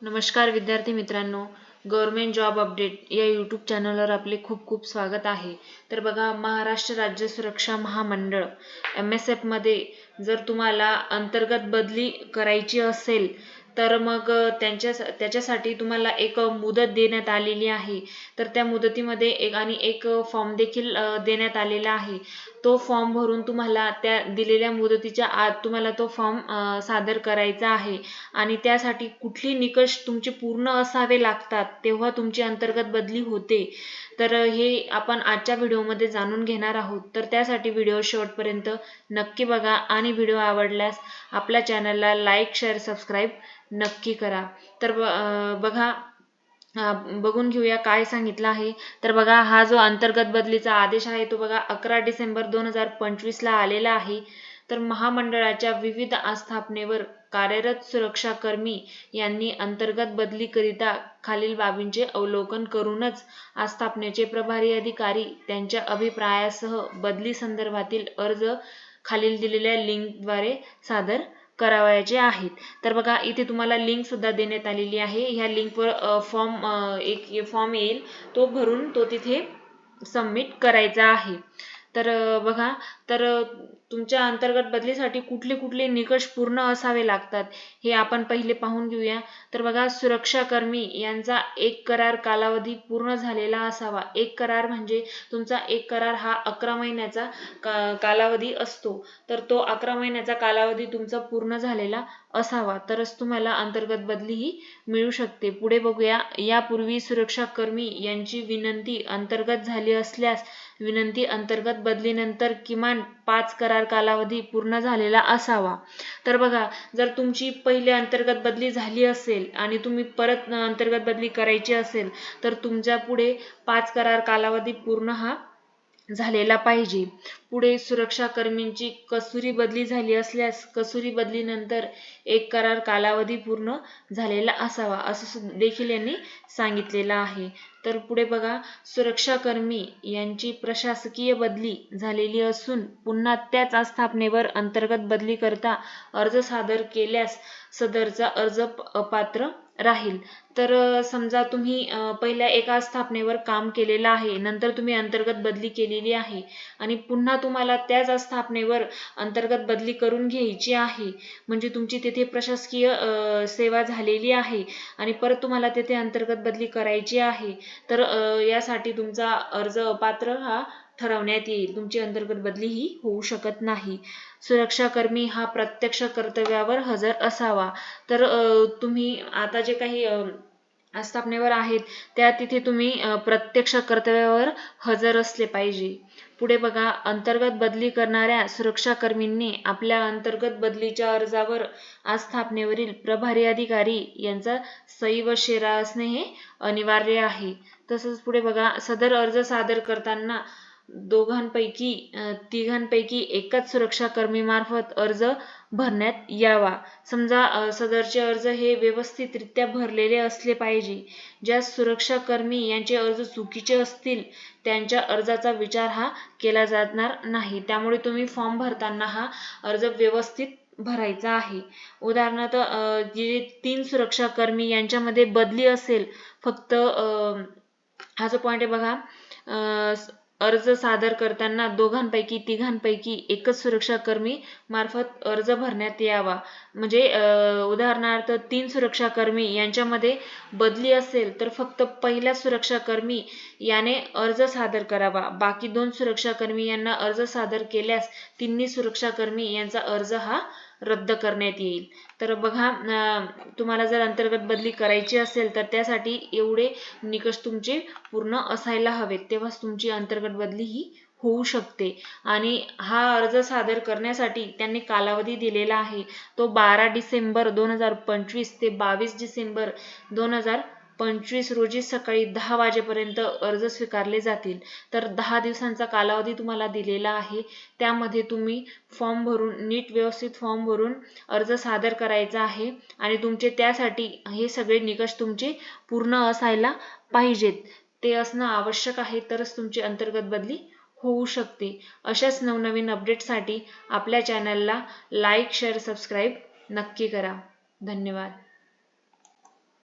नमस्कार विद्यार्थी मित्रांनो, गव्हर्नमेंट जॉब अपडेट या यूट्यूब चॅनलवर आपले खूप खूप स्वागत आहे। तर बघा, महाराष्ट्र राज्य सुरक्षा महामंडळ MSF मध्ये जर तुम्हाला अंतर्गत बदली करायची असेल तर मग त्याच्यासाठी तुम्हाला एक मुदत देण्यात आलेली आहे। तर त्या मुदतीमध्ये एक फॉर्म देखील देण्यात आलेला आहे। तो फॉर्म भरून तुम्हाला त्या दिलेल्या मुदतीच्या आत तुम्हाला तो फॉर्म सादर करायचा आहे आणि त्यासाठी कुठली निकष तुमचे पूर्ण असावे लागतात तेव्हा तुमची अंतर्गत बदली होते। तर हे आपण आजच्या व्हिडिओमध्ये जाणून घेणार आहोत। तर त्यासाठी व्हिडिओ शेवटपर्यंत नक्की बघा आणि व्हिडिओ आवडल्यास आपल्या चॅनलला लाईक, शेअर, सबस्क्राईब नक्की करा। तर बघा, बघून घेऊया काय सांगितलं आहे। तर बघा, हा जो अंतर्गत बदलीचा आदेश आहे तो बघा 11 डिसेंबर 2025 ला आलेला आहे। तर महामंडळाच्या विविध आस्थापनेवर कार्यरत सुरक्षा कर्मी यांनी अंतर्गत बदलीकरिता खालील बाबींचे अवलोकन करूनच आस्थापनेचे प्रभारी अधिकारी त्यांच्या अभिप्रायासह बदली संदर्भातील अर्ज खालील दिलेल्या लिंकद्वारे सादर करावयाचे आहेत। तर बघा, इथे तुम्हाला लिंक सुद्धा देण्यात आलेली आहे। ह्या लिंकवर एक फॉर्म येईल, तो भरून तो तिथे सबमिट करायचा आहे। तर बघा, तर तुमच्या अंतर्गत बदलीसाठी कुठले कुठले निकष पूर्ण असावे लागतात हे आपण पहिले पाहून घेऊया। तर बघा, सुरक्षा कर्मी यांचा एक करार कालावधी पूर्ण झालेला असावा। एक करार म्हणजे तुमचा एक करार हा 11 महिन्याचा कालावधी असतो। तर तो 11 महिन्याचा कालावधी तुमचा पूर्ण झालेला असावा, तरच तुम्हाला अंतर्गत बदली ही मिळू शकते। पुढे बघूया, यापूर्वी सुरक्षा कर्मी यांची विनंती अंतर्गत झाली असल्यास विनंती अंतर्गत बदलीनंतर किमान 5 करार कालावधी पूर्ण झालेला असावा। तर बघा, जर तुमची पहिले अंतर्गत बदली झाली असेल आणि तुम्ही परत अंतर्गत बदली करायची असेल तर तुमच्या पुढे 5 करार कालावधी पूर्ण हा झालेला पाहिजे। पुढे, सुरक्षा कर्मींची कसुरी बदली झाली असल्यास कसुरी बदलीनंतर एक करार कालावधी पूर्ण झालेला असावा, असं देखील यांनी सांगितलेलं आहे। तर पुढे बघा, सुरक्षा कर्मी यांची प्रशासकीय बदली झालेली असून पुन्हा त्याच आस्थापनेवर अंतर्गत बदली करता अर्ज सादर केल्यास सदरचा अर्ज अपात्र राहील। तर समजा तुम्ही पहिल्या एका स्थापनेवर काम केलेलं आहे, नंतर तुम्ही अंतर्गत बदली केलेली आहे आणि पुन्हा तुम्हाला त्याच स्थापनेवर अंतर्गत बदली करून घ्यायची आहे, म्हणजे तुमची तिथे प्रशासकीय सेवा झालेली आहे आणि परत तुम्हाला तिथे अंतर्गत बदली करायची आहे, तर यासाठी तुमचा अर्ज अपात्र हा ठरवण्यात येईल। तुमची अंतर्गत बदली ही होऊ शकत नाही। सुरक्षा कर्मी हा प्रत्यक्ष कर्तव्यावर हजर असावा। तर तुम्ही आता जे काही आस्थापनेवर आहेत त्या तिथे तुम्ही प्रत्यक्ष कर्तव्यावर हजर असले पाहिजे। पुढे बघा, अंतर्गत बदली करणाऱ्या सुरक्षा कर्मींनी आपल्या अंतर्गत बदलीच्या अर्जावर आस्थापनेवरील प्रभारी अधिकारी यांचा सही व शेरा असणे हे अनिवार्य आहे। तसंच पुढे बघा, सदर अर्ज सादर करताना तिघांपैकी एकाच सुरक्षा कर्मी मार्फत अर्ज भरण्यात यावा। समजा सदरचे अर्ज हे व्यवस्थितरित्या भरलेले असले पाहिजे। ज्या सुरक्षा कर्मी यांचे अर्ज चुकीचे असतील त्यांच्या अर्जाचा विचार हा केला जाणार नाही। त्यामुळे तुम्ही फॉर्म भरताना हा अर्ज व्यवस्थित भरायचा आहे। उदाहरणार्थ, जे 3 सुरक्षा कर्मी यांच्यामध्ये बदली असेल, फक्त हा जो पॉइंट आहे बघा, अर्ज सादर करताना तिघांपैकी एकच सुरक्षा कर्मी मार्फत अर्ज भरण्यात यावा। म्हणजे उदाहरणार्थ 3 सुरक्षा कर्मी यांच्यामध्ये बदली असेल तर फक्त पहिला सुरक्षा कर्मी याने अर्ज सादर करावा। बाकी 2 सुरक्षा कर्मी यांना अर्ज सादर केल्यास तिन्ही सुरक्षा कर्मी यांचा अर्ज हा रद्द करण्यात येईल। तर बघा, तुम्हाला जर अंतर्गत बदली करायची असेल तर त्यासाठी एवढे निकष तुमचे पूर्ण असायला हवेत, तेव्हाच तुमची अंतर्गत बदली ही होऊ शकते। आणि हा अर्ज सादर करण्यासाठी त्यांनी कालावधी दिलेला आहे, तो 12 डिसेंबर 2025 ते 22 डिसेंबर 2025 रोजी सकाळी 10 वाजेपर्यंत अर्ज स्वीकारले जातील। तर 10 दिवसांचा कालावधी तुम्हाला दिलेला आहे, त्यामध्ये तुम्ही फॉर्म भरून नीट व्यवस्थित फॉर्म भरून अर्ज सादर करायचा आहे आणि तुमचे त्यासाठी हे सगळे निकष तुमचे पूर्ण असायला पाहिजेत, ते असणं आवश्यक आहे, तरच तुमची अंतर्गत बदली होऊ शकते। अशाच नवनवीन अपडेटसाठी आपल्या चॅनलला लाईक, शेअर, सबस्क्राईब नक्की करा। धन्यवाद।